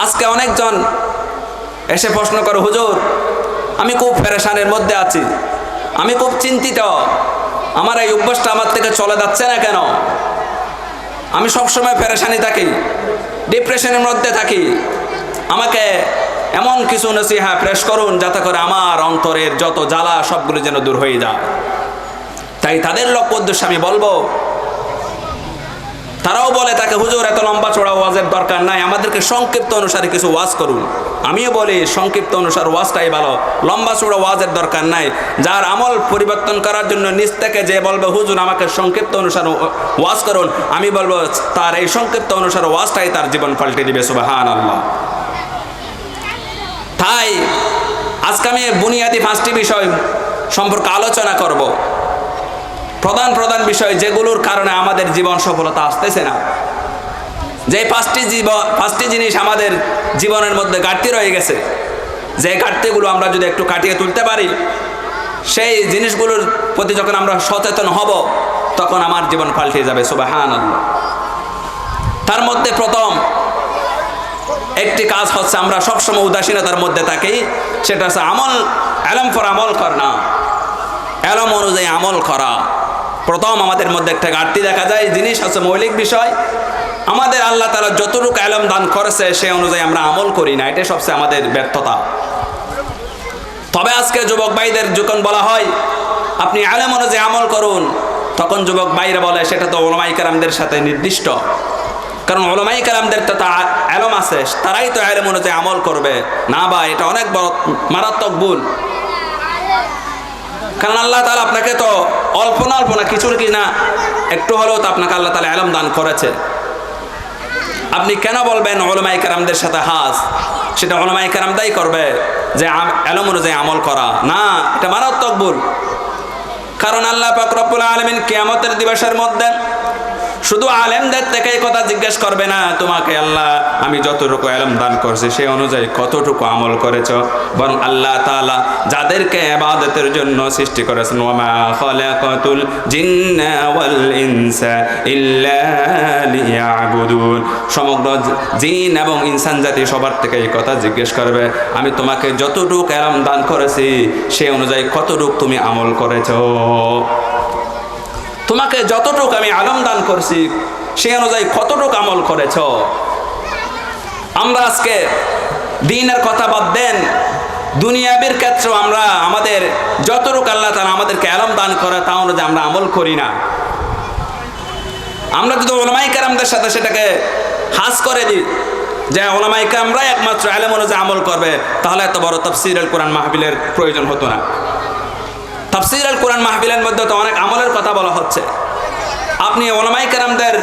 আজকে অনেকজন এসে প্রশ্ন করে, হুজুর আমি খুব পেরেশানের মধ্যে আছি, আমি খুব চিন্তিত, আমার এই অভ্যাসটা আমার থেকে চলে যাচ্ছে না কেন, আমি সবসময় পেরেশানি থাকি, ডিপ্রেশনের মধ্যে থাকি, আমাকে এমন কিছু নসিহা পেশ করুন যাতে করে আমার অন্তরের যত জ্বালা সবগুলো যেন দূর হয়ে যায়। তাই তাদের লক্ষ্য উদ্দেশ্যে আমি বলবো, তারাও বলে তাকে, হুজুর এত লম্বা চড়া ওয়াজের দরকার নাই, আমাদেরকে সংক্ষিপ্ত অনুসারে কিছু ওয়াজ করুন। আমিও বলি সংক্ষিপ্ত অনুসার ওয়াজটাই ভালো, লম্বা চড়া ওয়াজের দরকার নাই। যার আমল পরিবর্তন করার জন্য নিজ থেকে যে বলবে হুজুর আমাকে সংক্ষিপ্ত অনুসারে ওয়াজ করুন, আমি বলবো তার এই সংক্ষিপ্ত অনুসারে ওয়াজটাই তার জীবন পাল্টে দিবে। সুবহানাল্লাহ। তাই আজকে আমি বুনিয়াদি 5টি বিষয় সম্পর্কে আলোচনা করব, প্রধান প্রধান বিষয় যেগুলোর কারণে আমাদের জীবন সফলতা আসতেছে না। যে 5টি জিনিস আমাদের জীবনের মধ্যে ঘাটতি রয়ে গেছে, যে ঘাটতিগুলো আমরা যদি একটু কাটিয়ে তুলতে পারি, সেই জিনিসগুলোর প্রতি যখন আমরা সচেতন হব তখন আমার জীবন পাল্টে যাবে। সুবহানাল্লাহ। তার মধ্যে প্রথম একটি কাজ হচ্ছে আমরা সবসময় উদাসীনতার মধ্যে থাকি, সেটা হচ্ছে ইলম ফর আমল করা, ইলম অনুযায়ী আমল করা। প্রথম আমাদের মধ্যে একটা ঘাটতি দেখা যায়, জিনিস হচ্ছে মৌলিক বিষয়, আমাদের আল্লাহ তাআলা যতটুকু ইলম দান করেছে সেই অনুযায়ী আমরা আমল করি না, এটাই সবচেয়ে আমাদের ব্যর্থতা। তবে আজকে যুবক ভাইদের যখন বলা হয় আপনি ইলম অনুযায়ী আমল করুন, তখন যুবক ভাইরা বলে সেটা তো উলামায়ে কেরামদের সাথে নির্দিষ্ট, কারণ উলামায়ে কেরামদের তো ইলম আছে, তারাই তো ইলম অনুযায়ী আমল করবে। না ভাই, এটা অনেক বড় মারাত্মক ভুল। কারণ আল্লাহ তাআলা আপনাকে তো অল্প না কিছুর কি না একটু হলেও তো আপনাকে আল্লাহ তাআলা ইলম দান করেছে। আপনি কেন বলবেন উলামায়ে কেরামদের সাথে হাস? সেটা উলামায়ে কেরামদাই করবে যে ইলম অনুযায়ী আমল করা। না, এটা মারাত্মক ভুল। কারণ আল্লাহ পাক রব্বুল আলামিন কিয়ামতের দিবসের মধ্যে শুধু আলেমদের থেকে এই কথা জিজ্ঞেস করবে না, তোমাকে আল্লাহ আমি যতটুকু ইলম দান করছি সেই অনুযায়ী কতটুকু আমল করেছ, বরং আল্লাহ তাআলা যাদেরকে ইবাদতের জন্য সৃষ্টি করেছেন, ওয়ামা খালাকাতুল জিন্না ওয়াল ইনসা ইল্লা লিয়াবুদুন, সমগ্র জিন এবং ইনসান জাতি সবার থেকে এই কথা জিজ্ঞেস করবে, আমি তোমাকে যতটুকু ইলম দান করেছি সেই অনুযায়ী কতটুকু তুমি আমল করেছ। তোমাকে যতটুকু আমি ইলম দান করছি সেই অনুযায়ী কতটুকু আমল করেছ। আমরা আজকে দ্বীনের কথা বাদ দেন, দুনিয়াবির ক্ষেত্রেও আমরা আমাদের যতটুকু আল্লাহ তাআলা আমাদেরকে ইলম দান করে তা অনুযায়ী আমরা আমল করি না। আমরা যদি উলামায়ে কেরামদের সাথে সেটাকে হাস করে দিই যে উলামায়ে কেরামরা একমাত্র ইলম অনুযায়ী আমল করবে, তাহলে এত বড় তাফসীরুল কোরআন মাহফিলের প্রয়োজন হতো না। তাফসীরুল কোরআন মাহফিলের মধ্যে তো অনেক আমলের কথা বলা হচ্ছে। আপনি উলামায়ে কেরামদের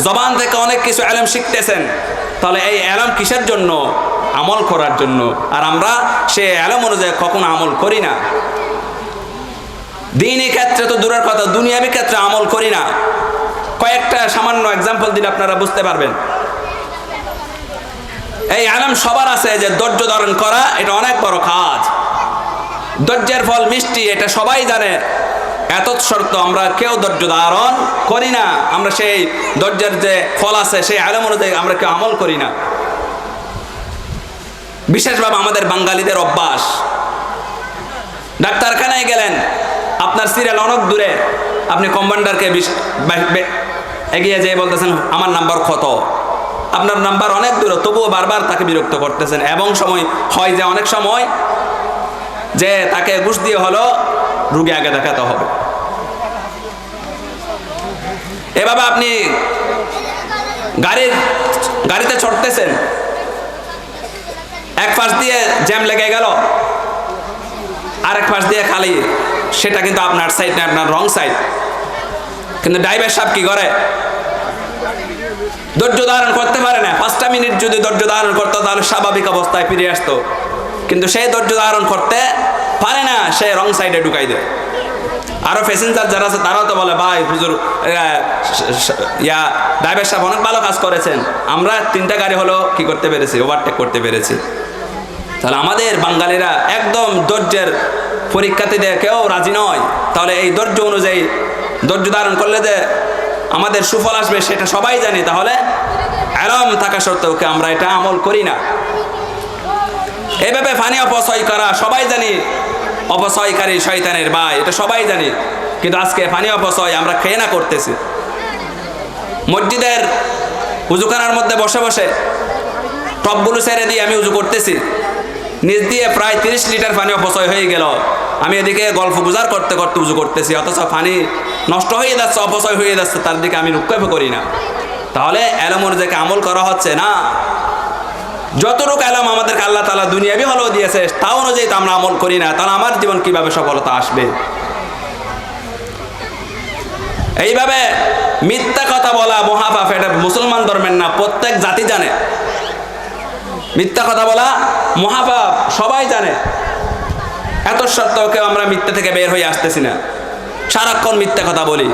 জবান থেকে অনেক কিছু ইলম শিখতেছেন, তাহলে এই ইলম কিসের জন্য? আমল করার জন্য। আর আমরা সেই ইলম অনুযায়ী কখনো আমল করি না। দ্বীনি ক্ষেত্রে তো দূরের কথা, দুনিয়াবি ক্ষেত্রে আমল করি না। কয়েকটা সামান্য এক্সাম্পল দিলে আপনারা বুঝতে পারবেন। এই ইলম সবার আছে যে ধৈর্য ধারণ করা এটা অনেক বড় কাজ, ধৈর্যের ফল মিষ্টি, এটা সবাই জানে। এত শর্ত আমরা কেউ ধৈর্য ধারণ করি না, আমরা সেই ধৈর্যের যে ফল আছে সেই ইলম অনুযায়ী আমরা কেউ আমল করি না। বিশেষভাবে আমাদের বাঙালিদের অভ্যাস, ডাক্তারখানায় গেলেন, আপনার সিরিয়াল অনেক দূরে, আপনি কম্পাউন্ডারকে এগিয়ে যেয়ে বলতেছেন আমার নাম্বার কত, আপনার নাম্বার অনেক দূরে, তবুও বারবার তাকে বিরক্ত করতেছেন। এবং সময় হয় যে অনেক সময় যে তাকে ঘুষ দিয়ে হলো রুগী আগে দেখাতে হবে। এভাবে আপনি গাড়িতে চড়তেছেন, এক পাশ দিয়ে জ্যাম লেগে গেল, আরেক পাশ দিয়ে খালি, সেটা কিন্তু আপনার সাইড না, আপনার রং সাইড। কিন্তু ড্রাইভার সাহেব কি করে? ধৈর্য ধারণ করতে পারে না। 5টা মিনিট যদি ধৈর্য ধারণ করতো তাহলে স্বাভাবিক অবস্থায় ফিরে আসতো, কিন্তু সেই ধৈর্য ধারণ করতে পারে না, সে রং সাইডে ঢুকাই দেয়। আরো প্যাসেঞ্জার যারা আছে তারাও তো বলে, ভাই হুজুর ড্রাইভার সাহেব অনেক ভালো কাজ করেছেন, আমরা 3টা গাড়ি হলো কি করতে পেরেছি, ওভারটেক করতে পেরেছি। তাহলে আমাদের বাঙালিরা একদম ধৈর্যের পরীক্ষাতে দিয়ে কেউ রাজি নয়। তাহলে এই ধৈর্য অনুযায়ী ধৈর্য ধারণ করলে যে আমাদের সুফল আসবে সেটা সবাই জানি। তাহলে এলম থাকা সত্ত্বেও আমরা এটা আমল করি না। এভাবে পানি অপচয় করা সবাই জানি, অপচয়কারী শয়তানের ভাই, এটা সবাই জানি। কিন্তু আজকে পানি অপচয় আমরা খেয়ে না করতেছি। মসজিদের উজুখানার মধ্যে বসে বসে টপগুলো ছেড়ে দিয়ে আমি উজু করতেছি, নিচ দিয়ে প্রায় 30 লিটার পানি অপচয় হয়ে গেল। আমি এদিকে গল্প গুজার করতে করতে উজু করতেছি, অথচ পানি নষ্ট হয়ে যাচ্ছে, অপচয় হয়ে যাচ্ছে, তার দিকে আমি লক্ষ্য করি না। তাহলে এলম অনুযায়ী আমল করা হচ্ছে না। যতটুকু এলম আমাদেরকে আল্লাহ তাআলা দুনিয়াবি হলেও দিয়েছে, তা অনুযায়ী তো আমরা আমল করি না, তাহলে আমার জীবন কিভাবে সফলতা আসবে? এইভাবে মিথ্যা কথা বলা মহাপাপ, এটা মুসলমান ধর্মের না, প্রত্যেক জাতি জানে। মিথ্যা কথা বলা মহাপাপ, সবাই জানে। এত সত্ত্বেও কেউ আমরা মিথ্যা থেকে বের হয়ে আসতেছি না, সারাক্ষণ মিথ্যা কথা বলি।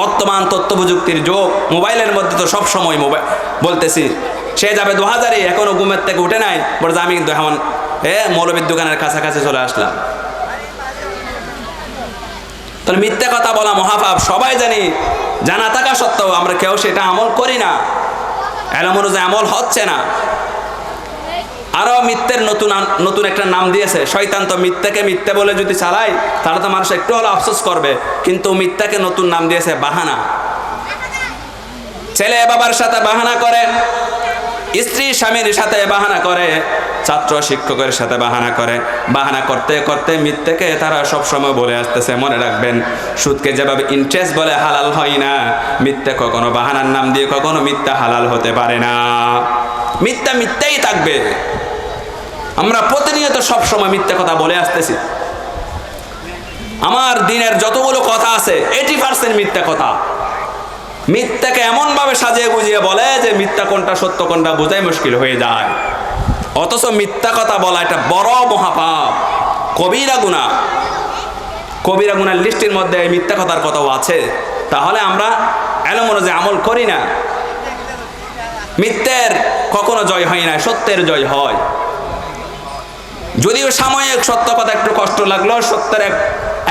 বর্তমান তথ্য প্রযুক্তির যুগ, মোবাইলের মধ্যে তো সব সময় মোবাইল বলতেছি। সে যাবে 2000-এ, এখনো ঘুমের থেকে উঠে নাই, বলে আমি কিন্তু এখন মৌলবীর দোকানের কাছাকাছি চলে আসলাম। তাহলে মিথ্যা কথা বলা মহাপাপ, সবাই জানি। জানা থাকা সত্ত্বেও আমরা কেউ সেটা আমল করি না, এলম অনুযায়ী আমল হচ্ছে না। আরো মিথ্যের নতুন একটা নাম দিয়েছে শয়তান। তো মিথ্যাকে মিথ্যা বলে যদি চালাই তাহলে তো মানুষ একটু হলে আফসোস করবে, কিন্তু মিথ্যাকে নতুন নাম দিয়েছে বাহানা। ছেলে বাবার সাথে বাহানা করে, স্ত্রী স্বামীর সাথে বাহানা করে, ছাত্র শিক্ষকের সাথে বাহানা করে। বাহানা করতে করতে মিথ্যাকে তারা সবসময় বলে আসতেছে। মনে রাখবেন, সুদকে যেভাবে ইন্টারেস্ট বলে হালাল হয় না, মিথ্যা কখনো বাহানার নাম দিয়ে কখনো মিথ্যা হালাল হতে পারে না। মিথ্যা মিথ্যাই থাকবে। আমরা প্রতিনিয়ত সবসময় মিথ্যা কথা বলে আসতেছি। আমার দিনের যতগুলো কথা আছে 80% মিথ্যা কথা। মিথ্যাকে এমনভাবে সাজিয়ে গুজিয়ে বলে যে মিথ্যা কোনটা সত্য কোনটা বোঝাই মুশকিল হয়ে যায়। অথচ মিথ্যা কথা বলা এটা বড় মহাপাপ, কবিরা গুনাহ। কবিরা গুনার লিস্টের মধ্যে এই মিথ্যা কথার কথাও আছে। তাহলে আমরা এলম অনুযায়ী আমল করি না। মিথ্যের কখনো জয় হয় না, সত্যের জয় হয়। যদিও সাময়িক সত্য কথা একটু কষ্ট লাগলো, সত্যের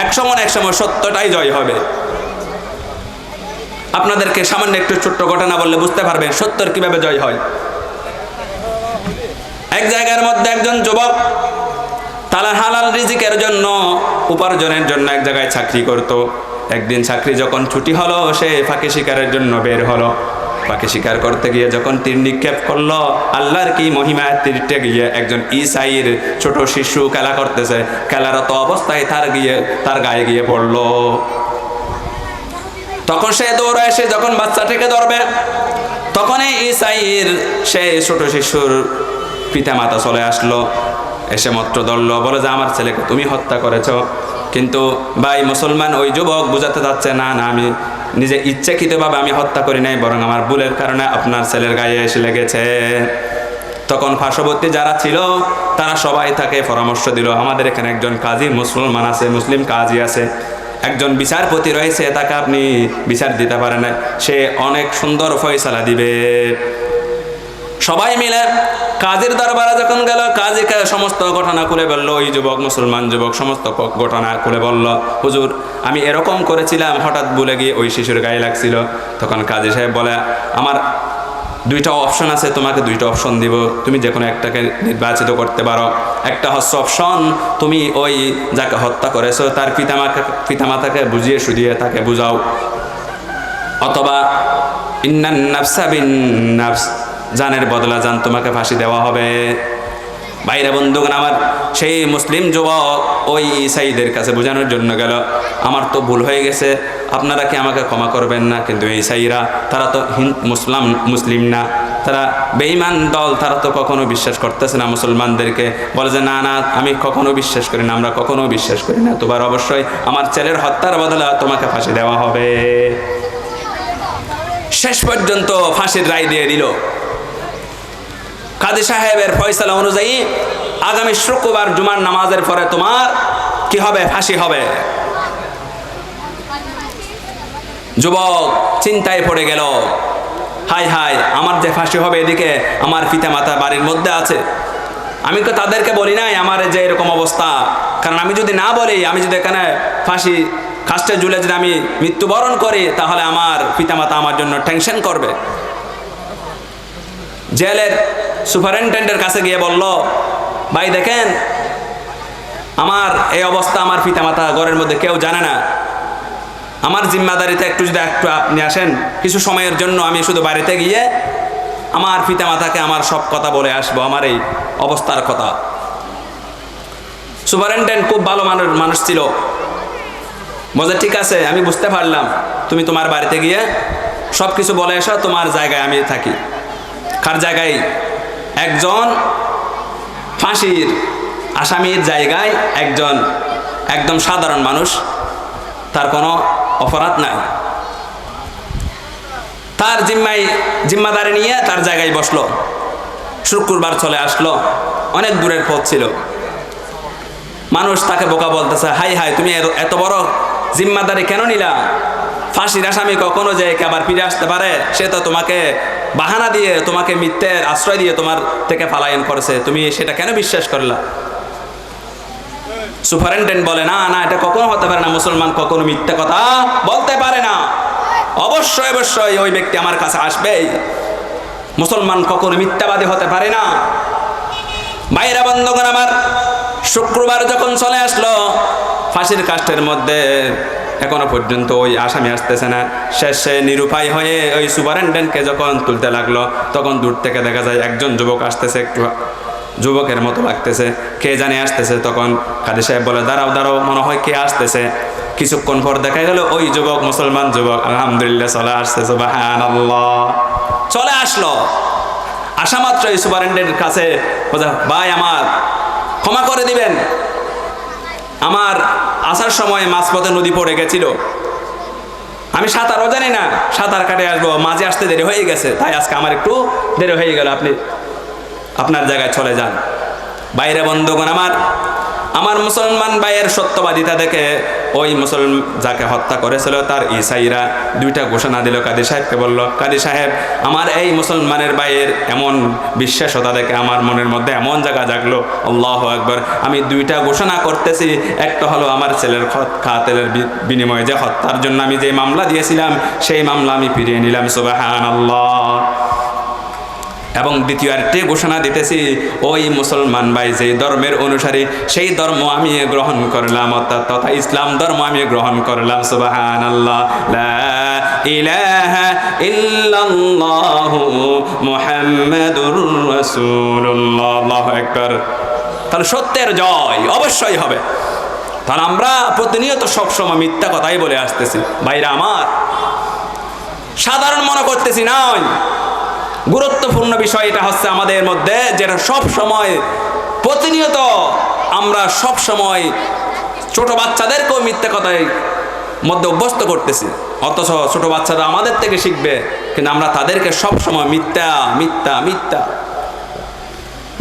এক সময় সত্যটাই জয় হবে। আপনাদেরকে সামান্য একটু ছোট্ট ঘটনা বললে বুঝতে পারবেন সত্যের কিভাবে জয় হয়। এক জায়গার মধ্যে একজন যুবক তারা হালাল রিজিকের জন্য, উপার্জনের জন্য এক জায়গায় চাকরি করত। একদিন চাকরি যখন ছুটি হলো, সে ফাঁকি শিকারের জন্য বের হলো। ফাঁকি শিকার করতে গিয়ে যখন তীর নিক্ষেপ করলো, আল্লাহর কি মহিমা, তীরটা গিয়ে একজন ঈসাইর ছোট শিশু খেলা করতেছে, খেলারত অবস্থায় তার গায়ে গিয়ে পড়লো। তখন সে দৌড়ে এসে যখন বাচ্চাটাকে ধরবে, তখনই ঈসাইর সে ছোট শিশুর পিতা মাতা চলে আসলো, এসে মাত্র ধরলো, বলে যে আমার ছেলেকে তুমি হত্যা করেছো। কিন্তু ভাই মুসলমান ওই যুবক বুঝাতে যাচ্ছে, না না, আমি নিজে ইচ্ছাকৃতভাবে আমি হত্যা করি নাই, বরং আমার ভুলের কারণে আপনার ছেলের গায়ে এসে লেগেছে। তখন পার্শ্ববর্তী যারা ছিল তারা সবাই তাকে পরামর্শ দিল, আমাদের এখানে একজন কাজী মুসলমান আছে, মুসলিম কাজী আছে, একজন বিচারপতি রয়েছে, তাকে আপনি বিচার দিতে পারেন, সে অনেক সুন্দর ফয়সালা দিবে। সবাই মিলে কাজীর দরবারে যখন গেল, কাজীকে সমস্ত ঘটনা খুলে বলল। ওই যুবক, মুসলমান যুবক, সমস্ত ঘটনা খুলে বলল, হুজুর আমি এরকম করেছিলাম, হঠাৎ ভুলে গিয়ে ওই শিশুর গায়ে লাগছিল। তখন কাজী সাহেব বলে, আমার 2টা অপশন আছে, তোমাকে 2টা অপশন দিব, তুমি যে কোনো একটাকে নির্বাচিত করতে পারো। একটা হচ্ছে অপশন, তুমি ওই যাকে হত্যা করেছো তার পিতামাতাকে বুঝিয়ে সুঝিয়ে তাকে বুঝাও, অথবা ইন্নান নাফসা বিন নাফস, জানের বদলা জান, তোমাকে ফাঁসি দেওয়া হবে। বাইরে বন্ধুগণ আমার, সেই মুসলিম যুবক ওই ঈসাইদের কাছে বোঝানোর জন্য গেল, আমার তো ভুল হয়ে গেছে, আপনারা কি আমাকে ক্ষমা করবেন না? কিন্তু ঈসাইরা তারা তো মুসলিম না, তারা বেঈমান দল, তারা তো কখনো বিশ্বাস করতেছে না মুসলমানদেরকে। বলে যে না না, আমি কখনো বিশ্বাস করি না, আমরা কখনো বিশ্বাস করি না, তোমার অবশ্যই আমার ছেলের হত্যার বদলা তোমাকে ফাঁসি দেওয়া হবে। শেষ পর্যন্ত ফাঁসির রায় দিয়ে দিল। কাজী সাহেবের ফয়সালা অনুযায়ী আগামী শুক্রবার জুমার নামাজের পরে তোমার কি হবে? ফাঁসি হবে। যুবক চিন্তায় পড়ে গেল, হাই হাই, আমার যে ফাঁসি হবে, এদিকে আমার পিতামাতা বাড়ির মধ্যে আছে, আমি তো তাদেরকে বলি নাই আমার যে এরকম অবস্থা, কারণ আমি যদি না বলি, আমি যদি এখানে ফাঁসি কাস্টে ঝুলে যদি আমি মৃত্যুবরণ করি, তাহলে আমার পিতামাতা আমার জন্য টেনশন করবে। জেলের সুপারিনটেন্ডেন্টের কাছে গিয়ে বলল, ভাই দেখেন আমার এই অবস্থা, আমার পিতামাতা ঘরের মধ্যে কেউ জানে না, আমার জিম্মাদারিতে একটু যদি একটু আপনি আসেন কিছু সময়ের জন্য, আমি শুধু বাড়িতে গিয়ে আমার পিতামাতাকে আমার সব কথা বলে আসবো, আমার এই অবস্থার কথা। সুপারিনটেন্ডেন্ট খুব ভালো মানুষ ছিল, বলে ঠিক আছে আমি বুঝতে পারলাম, তুমি তোমার বাড়িতে গিয়ে সব কিছু বলে এসো, তোমার জায়গায় আমি থাকি। কার জায়গায়? একজন ফাঁসির আসামির জায়গায় একদম সাধারণ মানুষ, তার কোনো অপরাধ নাই, তার জিম্মাদারি নিয়ে তার জায়গায় বসলো। শুক্রবার চলে আসলো, অনেক দূরের পথ ছিল। মানুষ তাকে বোকা বলতেছে, হাই হাই তুমি এত বড় জিম্মাদারি কেন নিলা? ফাঁসির আসামি কখনো যে আবার ফিরে আসতে পারে, সে তো তোমাকে বাহানা দিয়ে, তোমাকে মিথ্যের আশ্রয় দিয়ে তোমার থেকে পলায়ন করেছে, তুমি সেটা কেন বিশ্বাস করলা? সুপারিনটেন্ডেন্ট বলে, না না, এটা কখনো হতে পারে না, মুসলমান কখনো মিথ্যা কথা বলতে পারে না, অবশ্যই অবশ্যই ওই ব্যক্তি আমার কাছে আসবেই, মুসলমান কখনো মিথ্যাবাদী হতে পারে না। ভাইরা বন্ধুগণ আমার, শুক্রবার যখন চলে আসলো, ফাঁসির কাষ্ঠের মধ্যে এখনো পর্যন্ত ওই আসামি আসতেছে না। শেষে নিরুপায় হয়ে ওই সুপারিনটেন্ডেন্টকে যখন তুলতে লাগলো, তখন দূর থেকে দেখা যায় একজন যুবক আসতেছে, একটু যুবকের মতো লাগতেছে, কে জানে আসতেছে। তখন কাজী সাহেব বলে, দাঁড়াও দাঁড়াও, মনে হয় কে আসতেছে। কিছুক্ষণ পর দেখা গেল ওই যুবক মুসলমান যুবক, আলহামদুলিল্লাহ চলে আসছে, সুবহানাল্লাহ। চলে আসলো, আসা মাত্র এই সুপারিনটেন্ডেন্টের কাছে বলে, ভাই আমার ক্ষমা করে দিবেন, আমার আসার সময় মাঝপথে নদী পড়ে গেছিল, আমি সাঁতারও জানি না, সাঁতার কাটে আসবো, মাঝে আসতে দেরি হয়ে গেছে, তাই আজকে আমার একটু দেরি হয়ে গেল, আপনি আপনার জায়গায় চলে যান। বাইরে বন্ধুগণ আমার মুসলমান ভাইয়ের সত্যবাদিতা দেখে ওই মুসলমান যাকে হত্যা করেছিল তার ইসাইরা দুইটা ঘোষণা দিল, কাজী সাহেবকে বলল, কাজী সাহেব আমার এই মুসলমানের ভাইয়ের এমন বিশ্বাসতা দেখে আমার মনের মধ্যে এমন জায়গা জাগলো, আল্লাহু আকবার, আমি দুইটা ঘোষণা করতেছি। একটা হলো আমার ছেলের কাতেলের বিনিময়ে যে হত্যার জন্য আমি যে মামলা দিয়েছিলাম, সেই মামলা আমি ফিরিয়ে নিলাম, সুবহানাল্লাহ। এবং দ্বিতীয় আরেকটি ঘোষণা দিতেছি, ওই মুসলমান ভাই যে ধর্মের অনুসারী, সেই ধর্ম আমি গ্রহণ করলাম, তথা ইসলাম ধর্ম আমি গ্রহণ করলাম, সুবহানাল্লাহ, লা ইলাহা ইল্লাল্লাহু মুহাম্মাদুর রাসূলুল্লাহ, আল্লাহু আকবার। তাহলে সত্যের জয় অবশ্যই হবে। তাহলে আমরা প্রতিনিয়ত সবসময় মিথ্যা কথাই বলে আসতেছি। ভাইরা আমার, সাধারণ মনে করতেছি নয়, গুরুত্বপূর্ণ বিষয় এটা হচ্ছে আমাদের মধ্যে, যেটা সব সময় প্রতিনিয়ত আমরা সব সময় ছোট বাচ্চাদেরকেও মিথ্যা কথায় মধ্যে অভ্যস্ত করতেছি, অথচ ছোট বাচ্চারা আমাদের থেকে শিখবে, কিন্তু আমরা তাদেরকে সব সময় মিথ্যা মিথ্যা মিথ্যা